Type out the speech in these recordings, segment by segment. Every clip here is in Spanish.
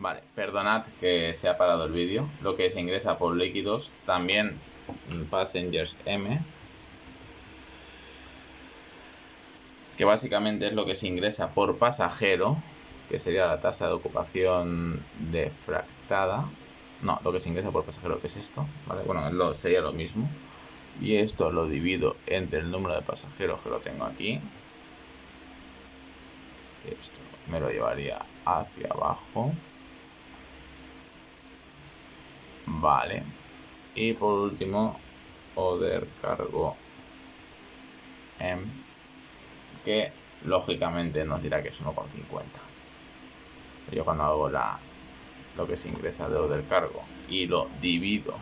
Vale, perdonad que se ha parado el vídeo. Lo que se ingresa por líquidos, también Passengers M, que básicamente es lo que se ingresa por pasajero, que sería la tasa de ocupación defractada. No, lo que se ingresa por pasajero, que es esto, ¿vale? Bueno, sería lo mismo. Y esto lo divido entre el número de pasajeros, que lo tengo aquí. Esto me lo llevaría hacia abajo. Vale. Y por último, Other Cargo M, que lógicamente nos dirá que es 1,50. Yo cuando hago lo que se ingresa de Other Cargo y lo divido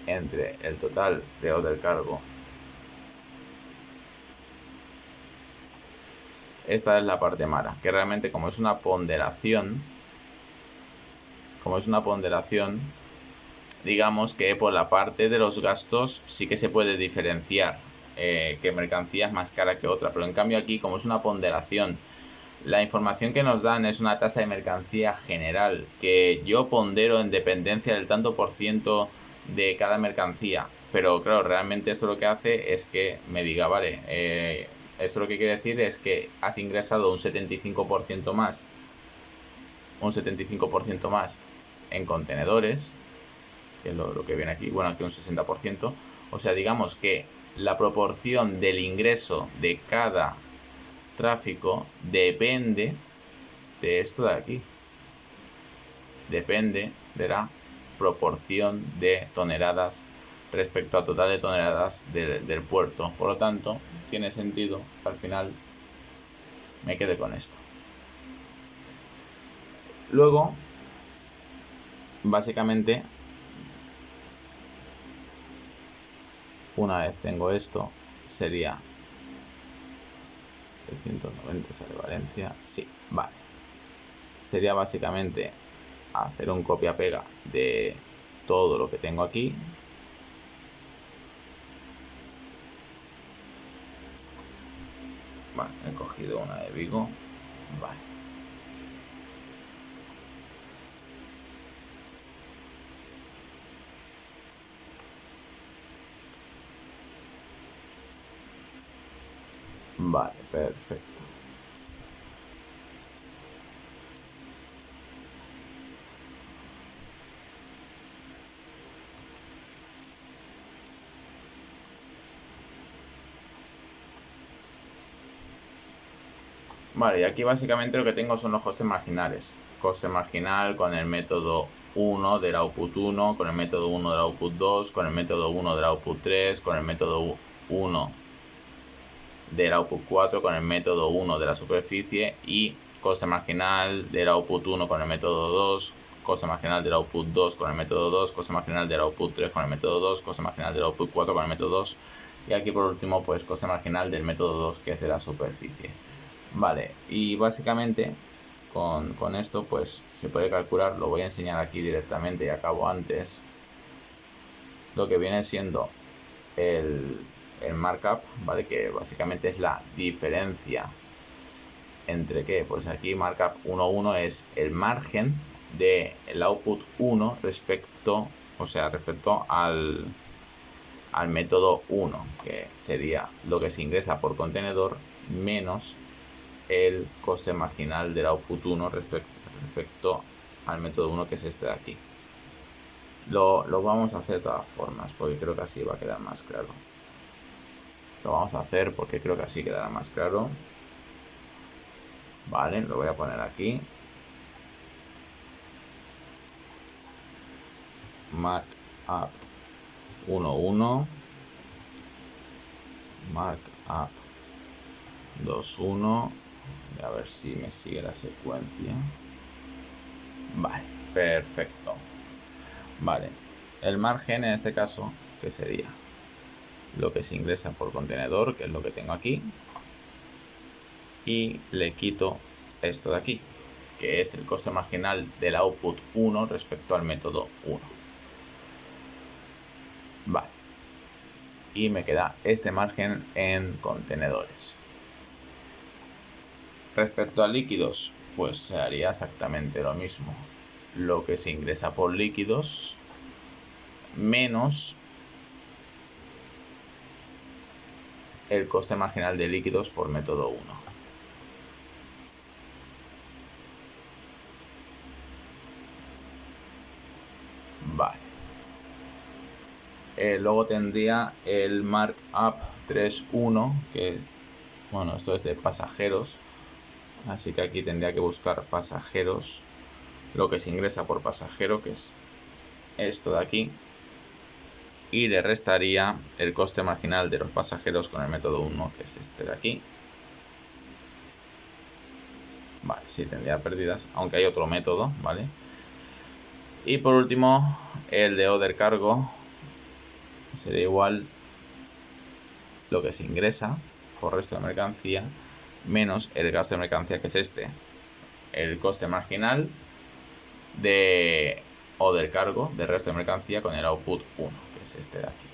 entre el total de Other Cargo, esta es la parte mala, que realmente como es una ponderación, digamos que por la parte de los gastos sí que se puede diferenciar que mercancía es más cara que otra, pero en cambio aquí, como es una ponderación, la información que nos dan es una tasa de mercancía general que yo pondero en dependencia del tanto por ciento de cada mercancía. Pero claro, realmente esto lo que hace es que me diga, vale, esto lo que quiere decir es que has ingresado un 75% más, en contenedores, que es lo que viene aquí, bueno, aquí un 60%. O sea, digamos que la proporción del ingreso de cada tráfico depende de esto de aquí. Depende de la proporción de toneladas respecto al total de toneladas del puerto. Por lo tanto, tiene sentido que al final me quede con esto. Luego, básicamente, una vez tengo esto, sería el 190 sale Valencia. Sí, vale. Sería básicamente hacer un copia-pega de todo lo que tengo aquí. Vale, he cogido una de Vigo. Vale. Vale, perfecto. Vale, y aquí básicamente lo que tengo son los costes marginales. Coste marginal con el método 1 del output 1, con el método 1 del output 2, con el método 1 del output 3, con el método 1 del output 4, con el método 1 de la superficie, y coste marginal del output 1 con el método 2, coste marginal del output 2 con el método 2, coste marginal del output 3 con el método 2, coste marginal del output 4 con el método 2, y aquí por último pues coste marginal del método 2, que es de la superficie. Vale, y básicamente con esto pues se puede calcular, lo voy a enseñar aquí directamente y acabo antes, lo que viene siendo el markup, ¿vale? Que básicamente es la diferencia entre qué, pues aquí markup 1.1 es el margen del output 1 respecto al método 1, que sería lo que se ingresa por contenedor menos el coste marginal del output 1 respecto al método 1, que es este de aquí. Lo vamos a hacer de todas formas, porque creo que así va a quedar más claro. Lo vamos a hacer porque creo que así quedará más claro. Vale, lo voy a poner aquí. Markup 1.1. Markup 2.1. A ver si me sigue la secuencia. Vale, perfecto. Vale, el margen en este caso, que sería lo que se ingresa por contenedor, que es lo que tengo aquí, y le quito esto de aquí, que es el coste marginal del output 1 respecto al método 1. Vale, y me queda este margen en contenedores. Respecto a líquidos, pues se haría exactamente lo mismo. Lo que se ingresa por líquidos menos el coste marginal de líquidos por método 1. Vale. Luego tendría el markup 3.1, que bueno, esto es de pasajeros, así que aquí tendría que buscar pasajeros, lo que se ingresa por pasajero, que es esto de aquí, y le restaría el coste marginal de los pasajeros con el método 1, que es este de aquí. Vale, sí, tendría pérdidas, aunque hay otro método, ¿vale? Y por último, el de order cargo sería igual lo que se ingresa por resto de mercancía menos el gasto de mercancía, que es este, el coste marginal de order cargo del resto de mercancía con el output 1, que es este de aquí.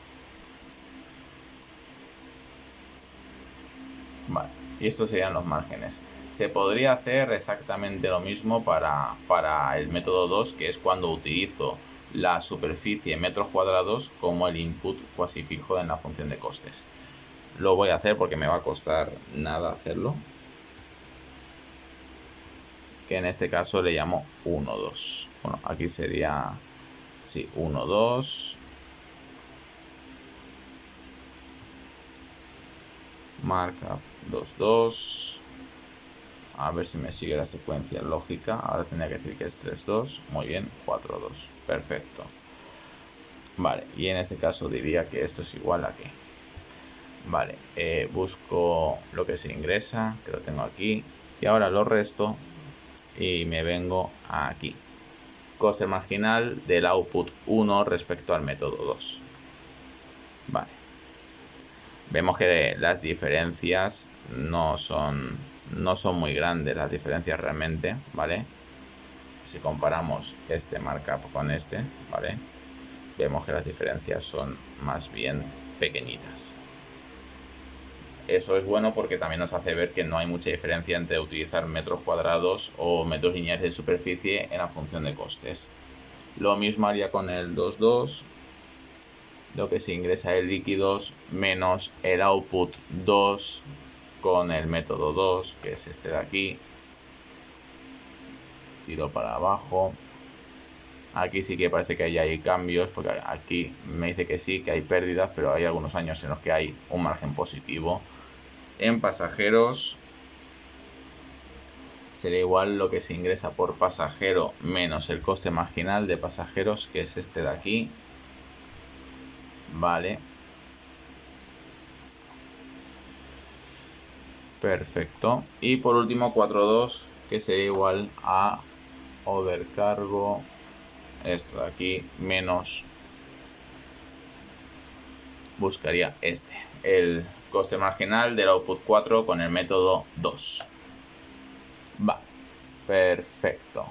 Vale, y estos serían los márgenes. Se podría hacer exactamente lo mismo para el método 2, que es cuando utilizo la superficie en metros cuadrados como el input cuasi fijo en la función de costes. Lo voy a hacer porque me va a costar nada hacerlo, que en este caso le llamo 1,2. Bueno, aquí sería, sí, 1,2 markup 2,2. A ver si me sigue la secuencia lógica. Ahora tendría que decir que es 3,2. Muy bien, 4,2. Perfecto. Vale, y en este caso diría que esto es igual a qué. Vale, busco lo que se ingresa, que lo tengo aquí. Y ahora lo resto y me vengo aquí. Coste marginal del output 1 respecto al método 2. Vale. Vemos que las diferencias no son muy grandes, las diferencias realmente, ¿vale? Si comparamos este markup con este, ¿vale? Vemos que las diferencias son más bien pequeñitas. Eso es bueno porque también nos hace ver que no hay mucha diferencia entre utilizar metros cuadrados o metros lineales de superficie en la función de costes. Lo mismo haría con el 2,2, lo que se ingresa en líquidos menos el output 2 con el método 2, que es este de aquí. Tiro para abajo. Aquí sí que parece que hay cambios, porque aquí me dice que sí, que hay pérdidas, pero hay algunos años en los que hay un margen positivo. En pasajeros sería igual lo que se ingresa por pasajero menos el coste marginal de pasajeros, que es este de aquí. Vale. Perfecto. Y por último 4,2, que sería igual a overcargo, esto de aquí, menos, buscaría este, el coste marginal del output 4 con el método 2. Va, perfecto.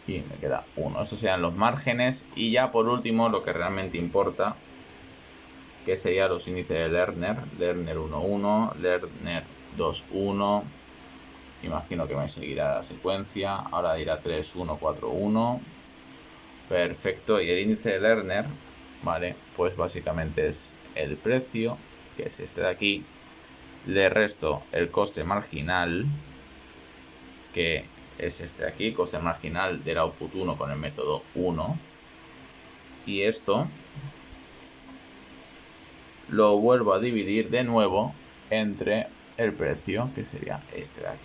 Y me queda 1. Estos serían los márgenes. Y ya por último, lo que realmente importa, que serían los índices de Lerner. Lerner 1,1, Lerner 2,1. Imagino que me seguirá la secuencia. Ahora dirá 3,1, 4,1. Perfecto. Y el índice de Lerner, vale, pues básicamente es el precio, que es este de aquí. Le resto el coste marginal, que es este de aquí, coste marginal del output 1 con el método 1. Y esto lo vuelvo a dividir de nuevo entre el precio, que sería este de aquí.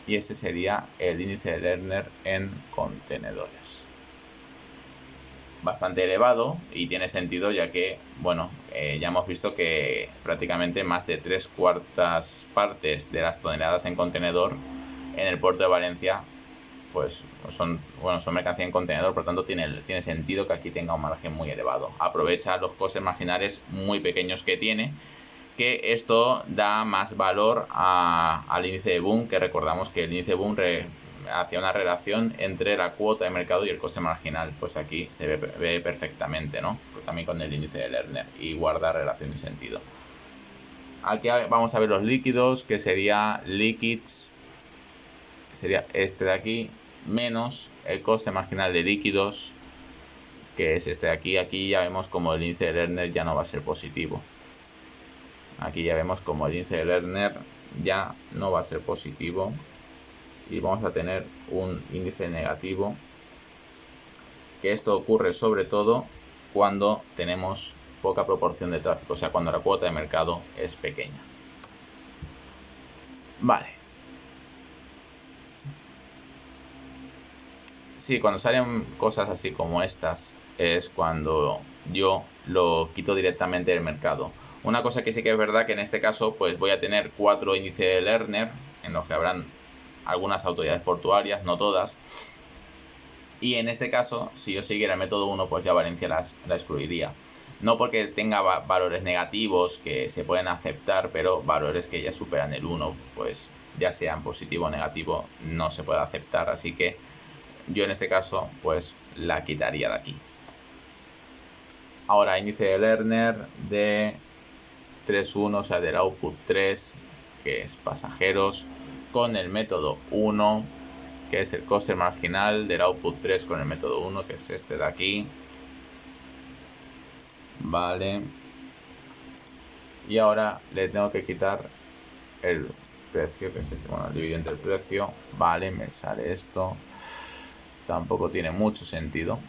Y este sería el índice de Lerner en contenedores. Bastante elevado y tiene sentido, ya que, bueno, ya hemos visto que prácticamente más de 3/4 partes de las toneladas en contenedor en el puerto de Valencia pues son mercancía en contenedor, por lo tanto tiene sentido que aquí tenga un margen muy elevado. Aprovecha los costes marginales muy pequeños que tiene, que esto da más valor al índice de boom, que recordamos que el índice de boom hacía una relación entre la cuota de mercado y el coste marginal. Pues aquí se ve perfectamente, ¿no? Pues también con el índice de Lerner, y guarda relación y sentido. Aquí vamos a ver los líquidos, que sería liquids, que sería este de aquí, menos el coste marginal de líquidos, que es este de aquí. Aquí ya vemos como el índice de Lerner ya no va a ser positivo. Aquí ya vemos como el índice de Lerner ya no va a ser positivo y vamos a tener un índice negativo, que esto ocurre sobre todo cuando tenemos poca proporción de tráfico, o sea, cuando la cuota de mercado es pequeña. Vale. Sí, cuando salen cosas así como estas es cuando yo lo quito directamente del mercado. Una cosa que sí que es verdad, que en este caso pues voy a tener 4 índices de Lerner, en los que habrán algunas autoridades portuarias, no todas. Y en este caso, si yo siguiera el método 1, pues ya Valencia la excluiría. No porque tenga valores negativos que se pueden aceptar, pero valores que ya superan el 1, pues ya sean positivo o negativo, no se puede aceptar. Así que yo en este caso, pues la quitaría de aquí. Ahora, índice de Lerner de 3.1, o sea, del output 3, que es pasajeros, con el método 1, que es el coste marginal del output 3 con el método 1, que es este de aquí. Vale. Y ahora le tengo que quitar el precio, que es este, bueno, el dividendo del precio. Vale, me sale esto. Tampoco tiene mucho sentido.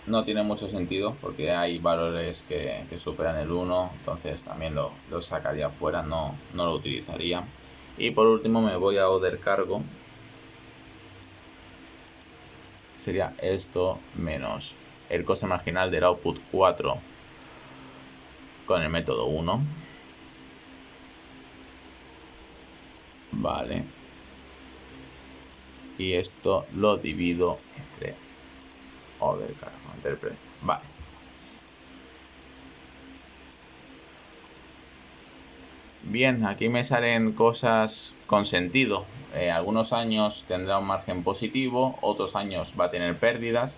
No tiene mucho sentido porque hay valores que superan el 1, entonces también lo sacaría fuera, no lo utilizaría. Y por último me voy a order cargo. Sería esto menos el coste marginal del output 4 con el método 1. Vale. Y esto lo divido entre order cargo, entre el precio. Vale. Bien, aquí me salen cosas con sentido. Algunos años tendrá un margen positivo, otros años va a tener pérdidas,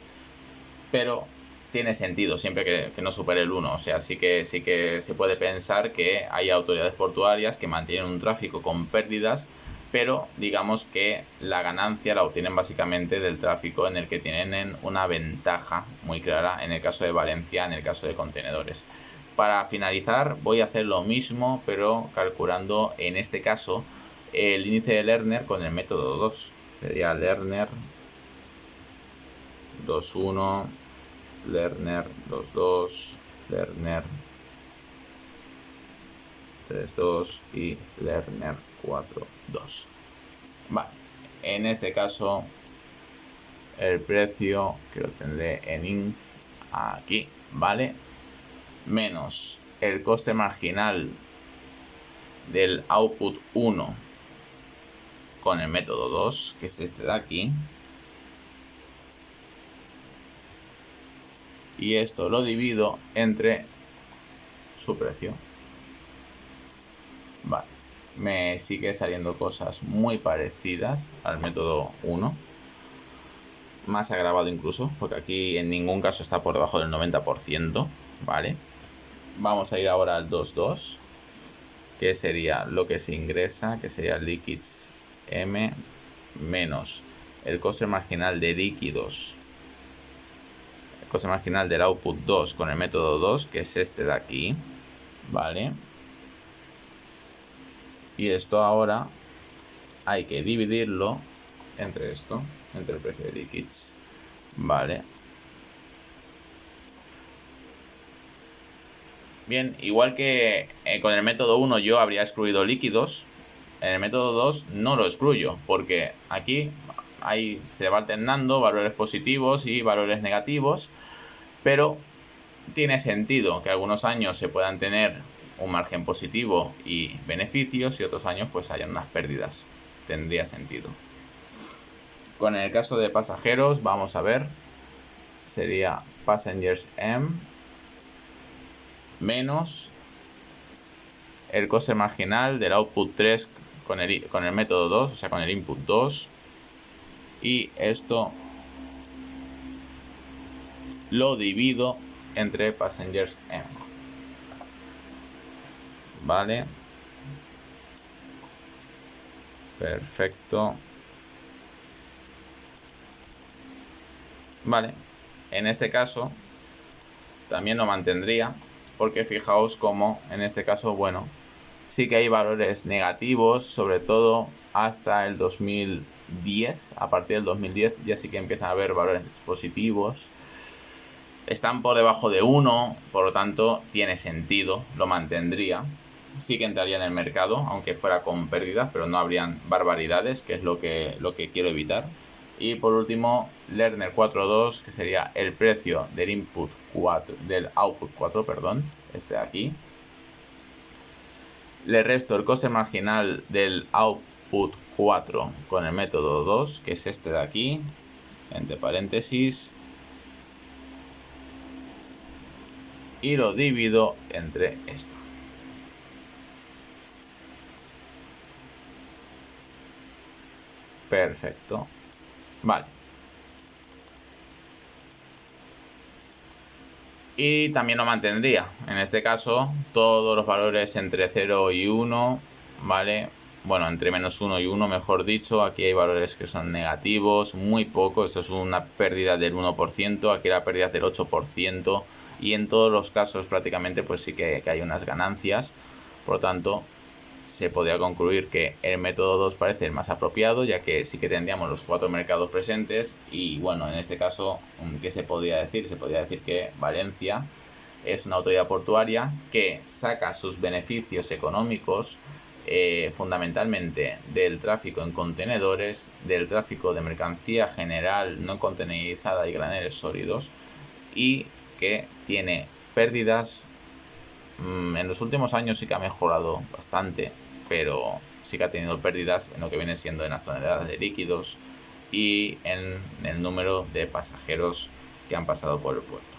pero tiene sentido siempre que no supere el 1. O sea, sí que se puede pensar que hay autoridades portuarias que mantienen un tráfico con pérdidas, pero digamos que la ganancia la obtienen básicamente del tráfico en el que tienen una ventaja muy clara, en el caso de Valencia, en el caso de contenedores. Para finalizar voy a hacer lo mismo, pero calculando en este caso el índice de Lerner con el método 2. Sería Lerner 2.1, Lerner 2.2, Lerner 3.2 y Lerner 4.2. Vale, en este caso el precio, que lo tendré en inf aquí, ¿vale? Menos el coste marginal del output 1 con el método 2, que es este de aquí. Y esto lo divido entre su precio. Vale, me sigue saliendo cosas muy parecidas al método 1. Más agravado incluso, porque aquí en ningún caso está por debajo del 90%. Vale. Vamos a ir ahora al 2.2, que sería lo que se ingresa, que sería liquids M menos el coste marginal de líquidos, el coste marginal del output 2 con el método 2, que es este de aquí, ¿vale? Y esto ahora hay que dividirlo entre esto, entre el precio de liquids, ¿vale? Bien, igual que con el método 1 yo habría excluido líquidos, en el método 2 no lo excluyo, porque aquí se va alternando valores positivos y valores negativos, pero tiene sentido que algunos años se puedan tener un margen positivo y beneficios y otros años pues hayan unas pérdidas. Tendría sentido. Con el caso de pasajeros, vamos a ver, sería passengers M menos el coste marginal del output 3 con el método 2, o sea, con el input 2. Y esto lo divido entre passengers M. Vale. Perfecto. Vale. En este caso también lo mantendría, porque fijaos como en este caso, bueno, sí que hay valores negativos, sobre todo hasta el 2010. A partir del 2010 ya sí que empiezan a haber valores positivos. Están por debajo de 1, por lo tanto tiene sentido, lo mantendría. Sí que entraría en el mercado, aunque fuera con pérdidas, pero no habrían barbaridades, que es lo que quiero evitar. Y por último, Lerner 4.2, que sería el precio del output 4, perdón, este de aquí. Le resto el coste marginal del output 4 con el método 2, que es este de aquí, entre paréntesis, y lo divido entre esto. Perfecto. Vale. Y también lo mantendría. En este caso, todos los valores entre 0 y 1, ¿vale? Bueno, entre menos 1 y 1, mejor dicho. Aquí hay valores que son negativos, muy poco. Esto es una pérdida del 1%, aquí la pérdida es del 8%. Y en todos los casos prácticamente pues sí que hay unas ganancias. Por lo tanto, se podría concluir que el método 2 parece el más apropiado, ya que sí que tendríamos los 4 mercados presentes. Y bueno, en este caso, ¿qué se podría decir? Se podría decir que Valencia es una autoridad portuaria que saca sus beneficios económicos fundamentalmente del tráfico en contenedores, del tráfico de mercancía general no contenerizada y graneles sólidos, y que tiene pérdidas. En los últimos años sí que ha mejorado bastante, pero sí que ha tenido pérdidas en lo que viene siendo en las toneladas de líquidos y en el número de pasajeros que han pasado por el puerto.